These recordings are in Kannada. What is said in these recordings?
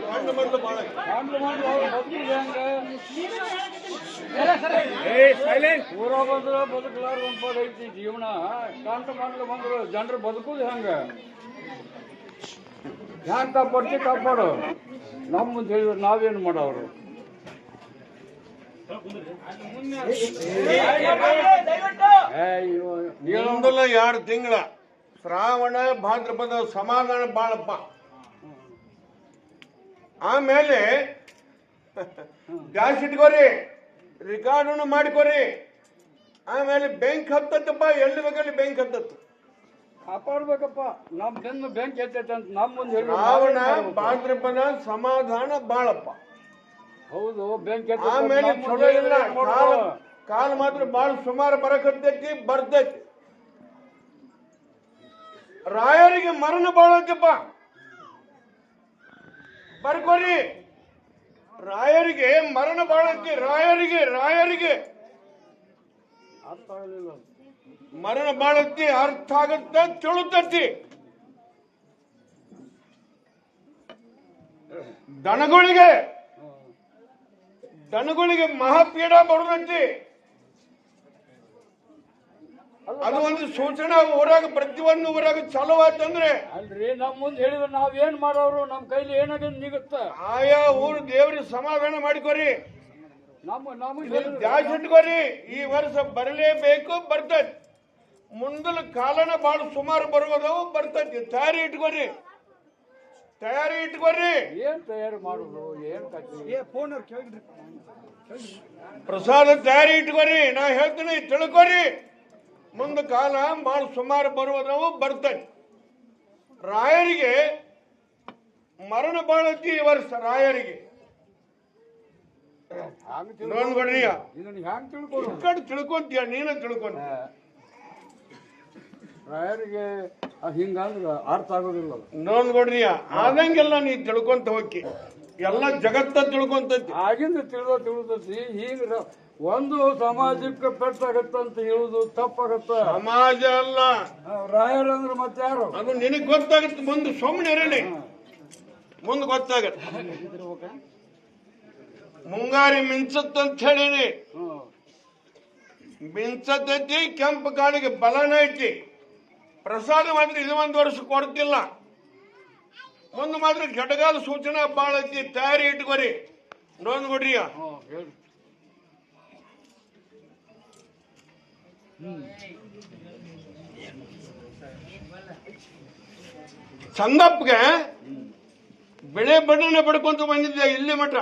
ಕಂಡು ಬಂದು ಬಾಳ ಊರ ಬಂದ್ರ ಬದುಕಲಾರ ಒಂದ್ ಐತಿ ಜೀವನ. ಕಂಡು ಮಂಡ್ಲು ಬಂದ್ರು ಜನರು ಬದುಕುದು ಹೆಂಗ ಕಾಪಾಡ್ತಿ ಕಾಪಾಡು. ನಮ್ಮ ಮುಂದೆ ಹೇಳಿದ್ರು ನಾವೇನು ಮಾಡೋರು. ಇನ್ನೊಂದಲ್ಲ 2 ತಿಂಗಳ ಶ್ರಾವಣ ಭಾದ್ರಪದ ಸಮಾಧಾನ ಬಾಳಪ್ಪ. ಆಮೇಲೆ ಗ್ಯಾಸ್ ಇಟ್ಕೋರಿ, ರಿಕಾರ್ಡನ್ನು ಮಾಡಿಕೋರಿ. ಆಮೇಲೆ ಬೆಂಕ್ ಹತ್ತತ್ತಪ್ಪ, ಎಲ್ಲಿ ಬೇಕಲ್ಲಿ ಬೆಂಕ್ ಹತ್ತತ್ತು. ಕಾಪಾಡ್ಬೇಕಪ್ಪ. ನಮ್ ಬೆನ್ನು ಬೆಂಕಿ ಎತ್ತೈತೆ ಅಂತ ನಮ್ಮ ಮುಂದೆ ಶ್ರಾವಣ ಭಾದ್ರಪದ ಸಮಾಧಾನ ಬಾಳಪ್ಪ. ಹೌದು, ಬೆಂಕಿ ಆಮೇಲೆ ಚಲೋ ಇಲ್ಲ. ಕಾಲ ಮಾತ್ರ ಬಾಳ ಸುಮಾರು ಬರಕತ್ತೈತಿ, ಬರ್ತೈತಿ. ರಾಯರಿಗೆ ಮರಣ ಬಾಳತ್ತಪ್ಪ, ಬರ್ಕೋರಿ. ರಾಯರಿಗೆ ಮರಣ ಬಾಳತ್ತಿ. ರಾಯರಿಗೆ ಅರ್ಥ ಆಗಲಿಲ್ಲ. ಮರಣ ಬಾಳತ್ತಿ, ಅರ್ಥ ಆಗತ್ತ, ತಿಳುತ್ತತಿ. ದನಗಳಿಗೆ ಮಹಾಪೀಡ ಬರುದೈತಿ. ಅದು ಒಂದು ಸೂಚನಾ ಊರಾಗ, ಪ್ರತಿಯೊಂದು ಊರಾಗ ಚಾಲೂ ಆಯ್ತಂದ್ರೆ ಅಲ್ರಿ ನಮ್ ಮುಂದೆ ಹೇಳಿದ್ರೆ ನಾವೇನ್ ಮಾಡೋರು? ನಮ್ ಕೈಲಿ ಏನಾಗದ್ ನಿಗುತ್ತ. ಆಯಾ ಊರು ದೇವ್ರಿಗೆ ಸಮಾಧಾನ ಮಾಡಿಕೋರಿ, ನಮಗೆ ದ್ಯಾಸ್ ಇಟ್ಕೋರಿ. ಈ ವರ್ಷ ಬರಲೇಬೇಕು, ಬರ್ತೈತಿ. ಮುಂದಲ ಕಾಲನ ಬಾಳ ಸುಮಾರು ಬರುವುದವು, ಬರ್ತೈತಿ. ತಯಾರಿ ಇಟ್ಕೋರಿ. ಏನ್ ತಯಾರು ಮಾಡುದು? ಏನ್ ಪ್ರಸಾದ ತಯಾರಿ ಇಟ್ಕೋರಿ. ನಾ ಹೇಳ್ತೀನಿ, ತಿಳ್ಕೋರಿ. ಮುಂದ ಕಾಲ ಬಾಳ ಸುಮಾರು ಬರುವುದವು, ಬರ್ತೈತಿ. ರಾಯರಿಗೆ ಮರಣ ಬಾಳತಿ ಈ ವರ್ಷ. ರಾಯರಿಗೆ ನೋಡ್ಕೊಡ್ರಿ. ತಿಳ್ಕೊಂತೀಯ, ನೀನ ತಿಳ್ಕೊಂತ. ರಾಯರಿಗೆ ಹಿಂಗಂದ್ರ ಅರ್ಥ ಆಗೋದಿಲ್ಲ. ನೋಡ್ಕೊಡ್ರಿ, ಆದಂಗೆಲ್ಲ ನೀ ತಿಳ್ಕೊಂತ ಹೋಗಿ ಎಲ್ಲ ಜಗತ್ತ ತಿಳ್ಕೊಂತೈತಿ. ಆಗಿಂದ ತಿಳಿದೈತಿ. ಈಗ ಒಂದು ಸಮಾಜಕ್ಕೆ ಪೆಟ್ಟಾಗತ್ತಂತ ಹೇಳುದು ತಪ್ಪಾಗತ್ತ. ಸಮಾಜ ಅಲ್ಲ, ರಾಯರಂದ್ರೆ ಮತ್ತೆ ಯಾರು? ಅದು ನಿನಗ್ ಗೊತ್ತಾಗತ್ತೆ. ಮುಂದೆ ಸುಮ್ಮನೆ ಇರಲಿ, ಮುಂದೆ ಗೊತ್ತಾಗತ್ತೆ. ಮುಂಗಾರಿ ಮಿಂಚತ್ತಂತ ಹೇಳಿನಿ. ಮಿಂಚತೈತಿ, ಕೆಂಪು ಕಾಳಿಗೆ ಬಲನ ಐತಿ. ಪ್ರಸಾದ ಮಾತ್ರ ಇದು 1 ವರ್ಷ ಕೊಡ್ತಿಲ್ಲ. ಮುಂದೆ ಮಾತ್ರ ಘಟಗಾಲ ಸೂಚನಾ ಬಾಳ ಐತಿ. ತಯಾರಿ ಇಟ್ಕೋರಿ. ನೋಡ್ಕೊಡ್ರಿ. ಚಂದಪ್ಪಗೆ ಬೆಳೆ ಬಣ್ಣನ ಪಡ್ಕೊಂತ ಬಂದಿದ್ದೆ ಇಲ್ಲಿ ಮಠ.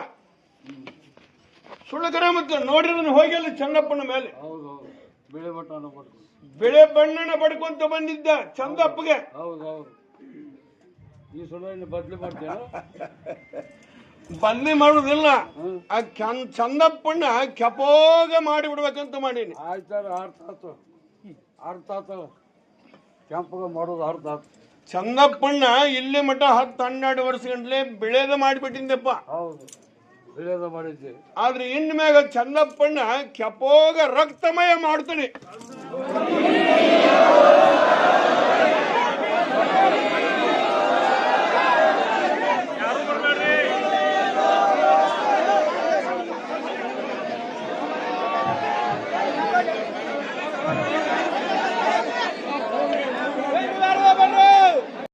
ಸುಳ್ಳಕರ ಮತ್ತೆ ನೋಡಿದ್ರೆ ಹೋಗಿಲ್ಲ ಚಂದಪ್ಪನ ಮೇಲೆ. ಬೆಳೆ ಬಣ್ಣನ ಪಡ್ಕೊಂತ ಬಂದಿದ್ದ ಚಂದಪ್ಪಗೆ. ಬದಲಿ ಮಾಡುದಿಲ್ಲ, ಆ ಚಂದಪ್ಪಣ್ಣ ಕೆಪೋಗ ಮಾಡಿ ಬಿಡ್ಬೇಕಂತ ಮಾಡೀನಿ. ಆಯ್ತಾರ, ಅರ್ಥ ಆತ. ಕೆಂಪಗ ಮಾಡೋದು ಅರ್ಥ ಆತ. ಚಂದಪ್ಪಣ್ಣ ಇಲ್ಲಿ ಮಠ 10-12 ವರ್ಷ ಗಂಟ್ಲೆ ಬೆಳೆದ ಮಾಡಿಬಿಟ್ಟಿದ್ದಪ್ಪ. ಹೌದು, ಬೆಳೆದ ಮಾಡಿದ್ದೆ. ಆದ್ರೆ ಇನ್ ಮ್ಯಾಗ ಚಂದಪ್ಪಣ್ಣ ಕೆಪೋಗ ರಕ್ತಮಯ ಮಾಡ್ತಾನೆ.